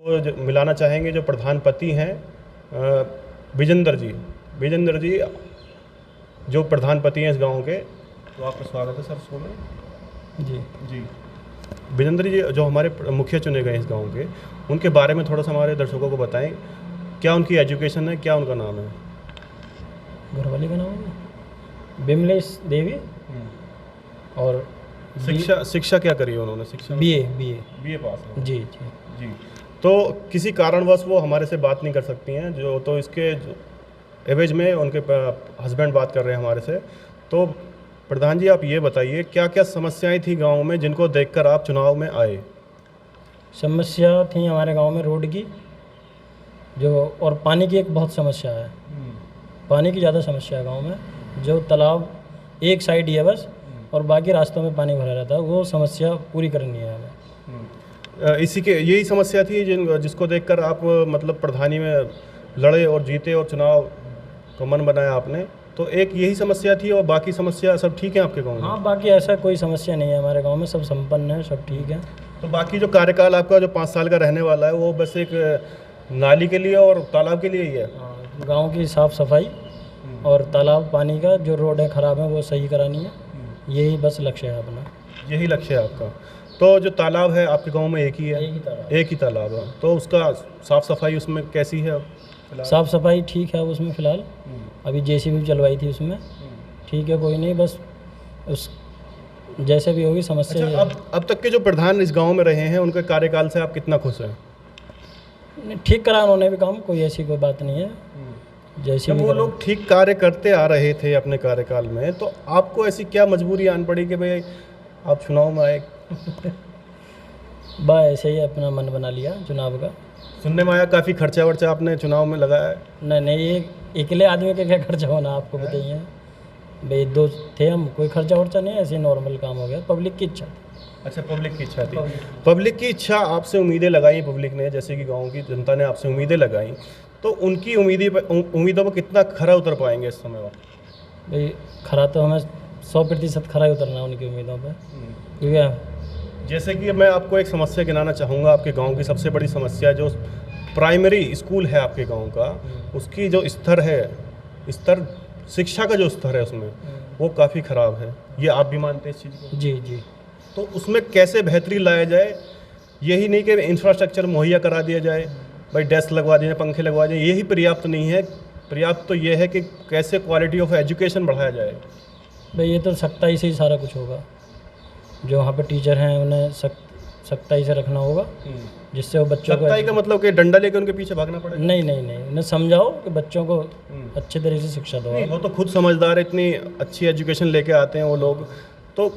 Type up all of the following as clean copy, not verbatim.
मिलाना चाहेंगे जो प्रधानपति हैं विजेंद्र जी जो प्रधानपति हैं इस गांव के। तो आपका स्वागत है सर शो में। जी विजेंद्र जी जो हमारे मुखिया चुने गए इस गांव के, उनके बारे में थोड़ा सा हमारे दर्शकों को बताएं। क्या उनकी एजुकेशन है, क्या उनका नाम है? घरवाली का नाम है बिमलेश देवी। और शिक्षा क्या करी है उन्होंने? शिक्षा बीए पास है। जी। तो किसी कारणवश वो हमारे से बात नहीं कर सकती हैं जो, तो इसके एवज में उनके हस्बैंड बात कर रहे हैं हमारे से। तो प्रधान जी आप ये बताइए क्या क्या समस्याएं थी गांव में जिनको देखकर आप चुनाव में आए? समस्या थी हमारे गांव में रोड की जो, और पानी की एक बहुत समस्या है। पानी की ज़्यादा समस्या है गांव में। जो तालाब एक साइड ही है बस, और बाकी रास्तों में पानी भरा रहता है। वो समस्या पूरी करनी है हमें। इसी के यही समस्या थी जिसको देखकर आप मतलब प्रधानी में लड़े और जीते और चुनाव का मन बनाया आपने। तो एक यही समस्या थी और बाकी समस्या सब ठीक है आपके गांव में? हाँ, बाकी ऐसा कोई समस्या नहीं है हमारे गांव में, सब संपन्न है, सब ठीक है। तो बाकी जो कार्यकाल आपका जो 5 साल का रहने वाला है वो बस एक नाली के लिए और तालाब के लिए ही है? गाँव की साफ़ सफाई और तालाब पानी का जो रोड है ख़राब है वो सही करानी है। यही बस लक्ष्य है अपना। यही लक्ष्य है आपका। तो जो तालाब है आपके गांव में एक ही है? एक ही तालाब है। तो उसका साफ़ सफाई उसमें कैसी है? साफ़ सफाई ठीक है उसमें फ़िलहाल। अभी जेसीबी चलवाई थी उसमें, ठीक है, कोई नहीं, बस उस जैसे भी होगी समस्या। अच्छा, अब तक के जो प्रधान इस गांव में रहे हैं उनके कार्यकाल से आप कितना खुश हैं? ठीक करा उन्होंने भी काम, कोई ऐसी कोई बात नहीं है। जैसे वो लोग ठीक कार्य करते आ रहे थे अपने कार्यकाल में, तो आपको ऐसी क्या मजबूरी आन पड़ी कि भाई आप चुनाव में आए? ऐसे ही अपना मन बना लिया चुनाव का। सुनने में आया काफ़ी खर्चा वर्चा आपने चुनाव में लगाया है? नहीं, ये अकेले आदमी का क्या खर्चा होना, आपको बताइए भाई। 2 थे हम, कोई खर्चा वर्चा नहीं, ऐसे नॉर्मल काम हो गया। पब्लिक की इच्छा थी। अच्छा, पब्लिक की इच्छा थी। पब्लिक की इच्छा, आपसे उम्मीदें लगाई पब्लिक ने, जैसे कि गांव की जनता ने आपसे उम्मीदें लगाई, तो उनकी उम्मीदों पर कितना खरा उतर पाएंगे इस समय? भाई खरा तो हमें 100% खरा ही उतरना है उनकी उम्मीदों पर। क्योंकि जैसे कि मैं आपको एक समस्या गिनाना चाहूँगा। आपके गांव की सबसे बड़ी समस्या जो प्राइमरी स्कूल है आपके गांव का, उसकी जो स्तर शिक्षा का जो स्तर है उसमें वो काफ़ी ख़राब है। ये आप भी मानते हैं इस चीज़ को? जी। तो उसमें कैसे बेहतरी लाया जाए? यही नहीं कि इंफ्रास्ट्रक्चर मुहैया करा दिया जाए, भाई डेस्क लगवा दिए, पंखे लगवा दिए, यही पर्याप्त नहीं है। पर्याप्त तो ये है कि कैसे क्वालिटी ऑफ एजुकेशन बढ़ाया जाए। भाई ये तो सख्ताई से ही सारा कुछ होगा। जो वहाँ पे टीचर हैं उन्हें सख्ताई से रखना होगा, जिससे वो बच्चों को। सख्ताई का मतलब कि डंडा लेकर उनके पीछे भागना पड़ेगा? नहीं, उन्हें समझाओ कि बच्चों को अच्छे तरीके से शिक्षा दो। वो तो खुद समझदार, इतनी अच्छी एजुकेशन लेके आते हैं वो लोग, तो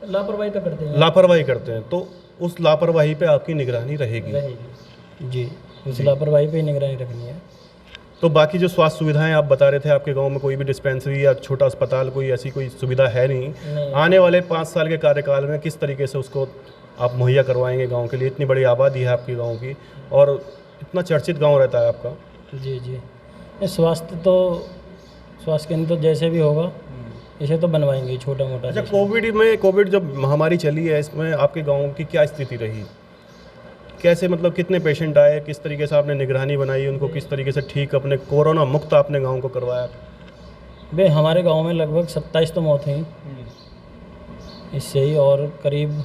लापरवाही तो करते हैं। तो उस लापरवाही पे आपकी निगरानी रहेगी? जी, उस लापरवाही पे ही निगरानी रखनी है। तो बाकी जो स्वास्थ्य सुविधाएं आप बता रहे थे, आपके गांव में कोई भी डिस्पेंसरी या छोटा अस्पताल कोई ऐसी कोई सुविधा है नहीं। आने वाले 5 साल के कार्यकाल में किस तरीके से उसको आप मुहैया करवाएंगे गांव के लिए? इतनी बड़ी आबादी है आपके गांव की और इतना चर्चित गांव रहता है आपका। जी। स्वास्थ्य केंद्र तो जैसे भी होगा इसे तो बनवाएंगे छोटा मोटा। अच्छा, कोविड जब महामारी चली है, इसमें आपके गाँव की क्या स्थिति रही? कैसे, मतलब कितने पेशेंट आए, किस तरीके से आपने निगरानी बनाई उनको, किस तरीके से ठीक अपने कोरोना मुक्त आपने गांव को करवाया? भाई हमारे गांव में लगभग 27 तो मौत हुई इससे ही, और करीब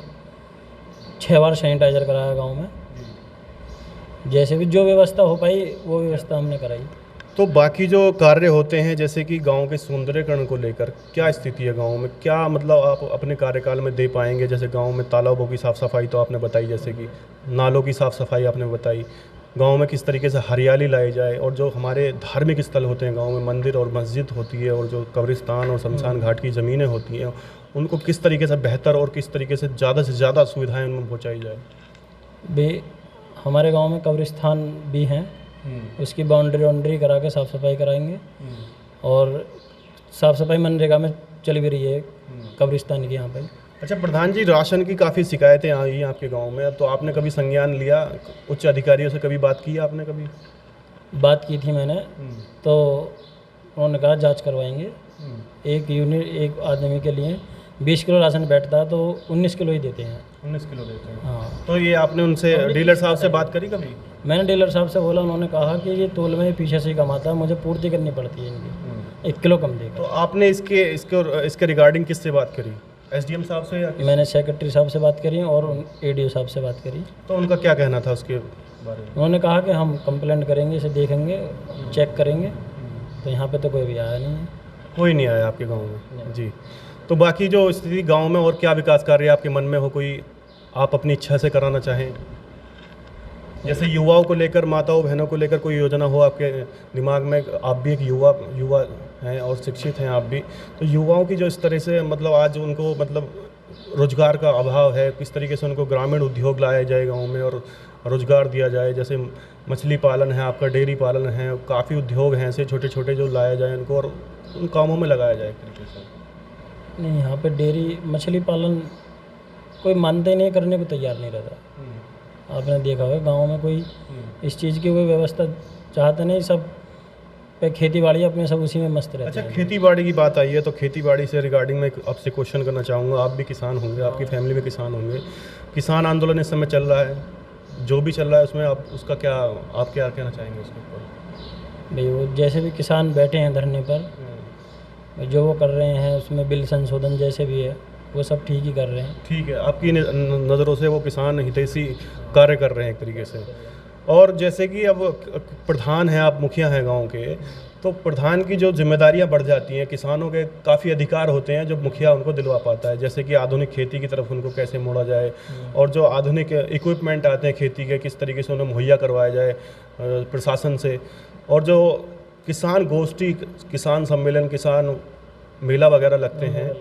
6 बार सैनिटाइजर कराया गांव में। जैसे भी जो व्यवस्था हो पाई वो व्यवस्था हमने कराई। तो बाकी जो कार्य होते हैं जैसे कि गांव के सौंदर्यीकरण को लेकर क्या स्थिति है गांव में? क्या मतलब आप अपने कार्यकाल में दे पाएंगे? जैसे गांव में तालाबों की साफ़ सफाई तो आपने बताई, जैसे कि नालों की साफ़ सफाई आपने बताई, गांव में किस तरीके से हरियाली लाई जाए, और जो हमारे धार्मिक स्थल होते हैं गांव में, मंदिर और मस्जिद होती है, और जो कब्रिस्तान और शमशान घाट की ज़मीनें होती हैं, उनको किस तरीके से बेहतर और किस तरीके से ज़्यादा सुविधाएँ उनमें पहुँचाई जाए? भाई हमारे गाँव में कब्रिस्तान भी हैं, उसकी बाउंड्री करा के साफ़ सफाई कराएंगे। और साफ़ सफाई मनरेगा में चल भी रही है कब्रिस्तान की यहाँ पर। अच्छा प्रधान जी, राशन की काफ़ी शिकायतें आई हैं आपके गांव में, तो आपने कभी संज्ञान लिया? उच्च अधिकारियों से कभी बात की आपने? कभी बात की थी मैंने, तो उन्होंने कहा जांच करवाएंगे। एक आदमी के लिए 20 किलो राशन बैठता है तो 19 किलो ही देते हैं। 19 किलो देते हैं। हाँ, तो ये आपने उनसे डीलर साहब से बात करी कभी? मैंने डीलर साहब से बोला, उन्होंने कहा कि ये तोल में पीछे से ही कमाता है, मुझे पूर्ति करनी पड़ती है इनकी, 1 किलो कम देगा। तो आपने इसके रिगार्डिंग किससे बात करी? एसडीएम साहब से या मैंने सेक्रेटरी साहब से बात करी और एडीओ साहब से बात करी। तो उनका क्या कहना था उसके बारे में? उन्होंने कहा कि हम कंप्लेंट करेंगे, इसे देखेंगे, चेक करेंगे। तो यहाँ पे तो कोई भी आया नहीं है। कोई नहीं आया आपके गांव में? जी। तो बाकी जो स्थिति गांव में और क्या विकास कार्य आपके मन में हो, कोई आप अपनी इच्छा से कराना चाहें? जैसे युवाओं को लेकर, माताओं बहनों को लेकर कोई योजना हो आपके दिमाग में? आप भी एक युवा हैं और शिक्षित हैं आप भी, तो युवाओं की जो इस तरह से मतलब आज उनको मतलब रोजगार का अभाव है, किस तरीके से उनको ग्रामीण उद्योग लाया जाए गांव में और रोजगार दिया जाए? जैसे मछली पालन है आपका, डेयरी पालन है, काफ़ी उद्योग हैं ऐसे छोटे छोटे जो लाया जाए उनको और उन कामों में लगाया जाए एक तरीके से। नहीं, यहाँ पे डेयरी मछली पालन कोई मानते ही नहीं, करने को तैयार नहीं रहता। आपने देखा होगा गांव में कोई इस चीज़ की कोई व्यवस्था चाहते नहीं, सब पे खेती बाड़ी अपने सब उसी में मस्त रहते अच्छा, हैं। खेती बाड़ी की बात आई है तो खेती बाड़ी से रिगार्डिंग मैं आपसे क्वेश्चन करना चाहूँगा। आप भी किसान होंगे, आपकी फैमिली में किसान होंगे, किसान आंदोलन इस समय चल रहा है, जो भी चल रहा है उसमें आप क्या कहना चाहेंगे उसके ऊपर? भाई वो जैसे भी किसान बैठे हैं धरने पर, जो वो कर रहे हैं उसमें बिल संशोधन जैसे भी है वो सब ठीक ही कर रहे हैं। ठीक है, आपकी नज़रों से वो किसान हितैषी कार्य कर रहे हैं एक तरीके से। और जैसे कि अब प्रधान हैं आप, मुखिया हैं गांव के, तो प्रधान की जो जिम्मेदारियां बढ़ जाती हैं, किसानों के काफ़ी अधिकार होते हैं जो मुखिया उनको दिलवा पाता है, जैसे कि आधुनिक खेती की तरफ उनको कैसे मोड़ा जाए और जो आधुनिक इक्विपमेंट आते हैं खेती के किस तरीके से उन्हें मुहैया करवाया जाए प्रशासन से, और जो किसान गोष्ठी, किसान सम्मेलन, किसान मेला वगैरह लगते हैं,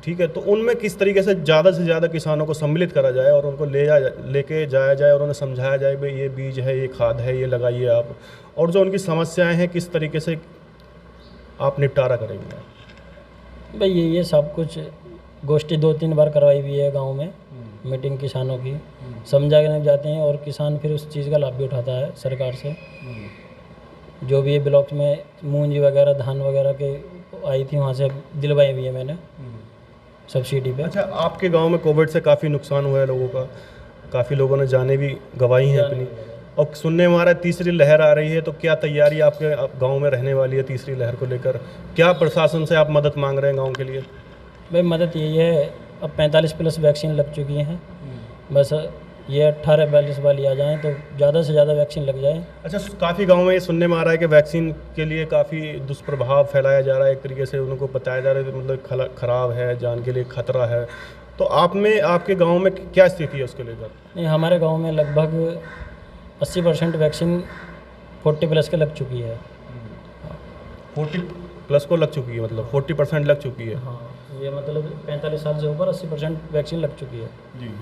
ठीक है, तो उनमें किस तरीके से ज़्यादा किसानों को सम्मिलित करा जाए और उनको लेके जाया जाए और उन्हें समझाया जाए भाई ये बीज है, ये खाद है, ये लगाइए आप, और जो उनकी समस्याएं हैं किस तरीके से आप निपटारा करेंगे? भाई ये सब कुछ गोष्ठी 2-3 बार करवाई हुई है गांव में, मीटिंग किसानों की, समझा के जाते हैं और किसान फिर उस चीज़ का लाभ भी उठाता है सरकार से। जो भी ये ब्लॉक में मूंजी वगैरह, धान वगैरह के आई थी वहाँ से दिलवाई हुई है मैंने सब्सिडी पे। अच्छा, आपके गांव में कोविड से काफ़ी नुकसान हुआ है लोगों का, काफ़ी लोगों ने जानें भी गंवाई हैं अपनी, और सुनने में आ रहा है तीसरी लहर आ रही है, तो क्या तैयारी आपके गांव में रहने वाली है तीसरी लहर को लेकर? क्या प्रशासन से आप मदद मांग रहे हैं गांव के लिए? भाई मदद यही है, अब 45+ वैक्सीन लग चुकी हैं, बस ये 18-42 वाली आ जाएँ तो ज़्यादा से ज़्यादा वैक्सीन लग जाए। अच्छा, काफ़ी गाँव में ये सुनने में आ रहा है कि वैक्सीन के लिए काफ़ी दुष्प्रभाव फैलाया जा रहा है, एक तरीके से उनको बताया जा रहा है कि मतलब ख़राब है, जान के लिए खतरा है, तो आपके गांव में क्या स्थिति है उसको लेकर? नहीं, हमारे गांव में लगभग 80% वैक्सीन 40+ के लग चुकी है। 40+ को लग चुकी है, मतलब 40% लग चुकी है? हाँ, ये मतलब 45 साल से ऊपर 80% वैक्सीन लग चुकी है जी।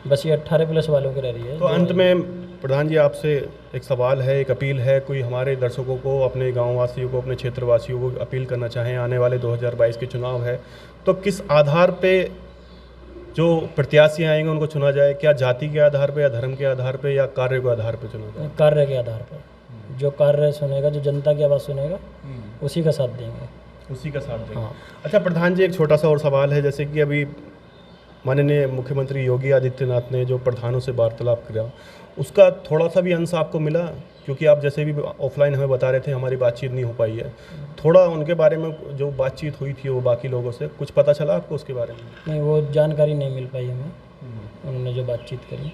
बस ये 18+ वालों की रह रही है। तो अंत में प्रधान जी आपसे एक सवाल है, एक अपील है, कोई हमारे दर्शकों को, अपने गाँव वासियों को, अपने क्षेत्रवासियों को अपील करना चाहें, आने वाले 2022 के चुनाव है तो किस आधार पे जो प्रत्याशी आएंगे उनको चुना जाए? क्या जाति के आधार पे या धर्म के आधार पे या कार्य के आधार पे चुना जाए? कार्य के आधार पर, जो कार्य सुनेगा, जो जनता की आवाज़ सुनेगा उसी का साथ देंगे। उसी का साथ देंगे। हाँ। अच्छा प्रधान जी, एक छोटा सा और सवाल है, जैसे कि अभी माननीय मुख्यमंत्री योगी आदित्यनाथ ने जो प्रधानों से वार्तालाप किया, उसका थोड़ा सा भी अंश आपको मिला? क्योंकि आप जैसे भी ऑफलाइन हमें बता रहे थे हमारी बातचीत नहीं हो पाई है, थोड़ा उनके बारे में जो बातचीत हुई थी वो बाकी लोगों से कुछ पता चला आपको उसके बारे में? नहीं, वो जानकारी नहीं मिल पाई हमें, उन्होंने जो बातचीत करी।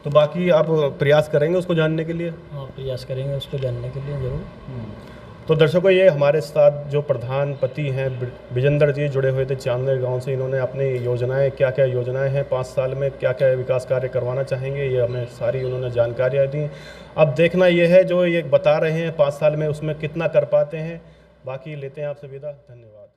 तो बाकी आप प्रयास करेंगे उसको जानने के लिए? हाँ, प्रयास करेंगे उसको जानने के लिए ज़रूर। तो दर्शकों, ये हमारे साथ जो प्रधानपति हैं विजेंद्र जी जुड़े हुए थे चांदनेर गांव से। इन्होंने अपनी योजनाएं, क्या क्या योजनाएं हैं 5 साल में, क्या क्या विकास कार्य करवाना चाहेंगे, ये हमें सारी उन्होंने जानकारियां दी। अब देखना ये है जो ये बता रहे हैं 5 साल में उसमें कितना कर पाते हैं। बाकी लेते हैं आपसे विदा, धन्यवाद।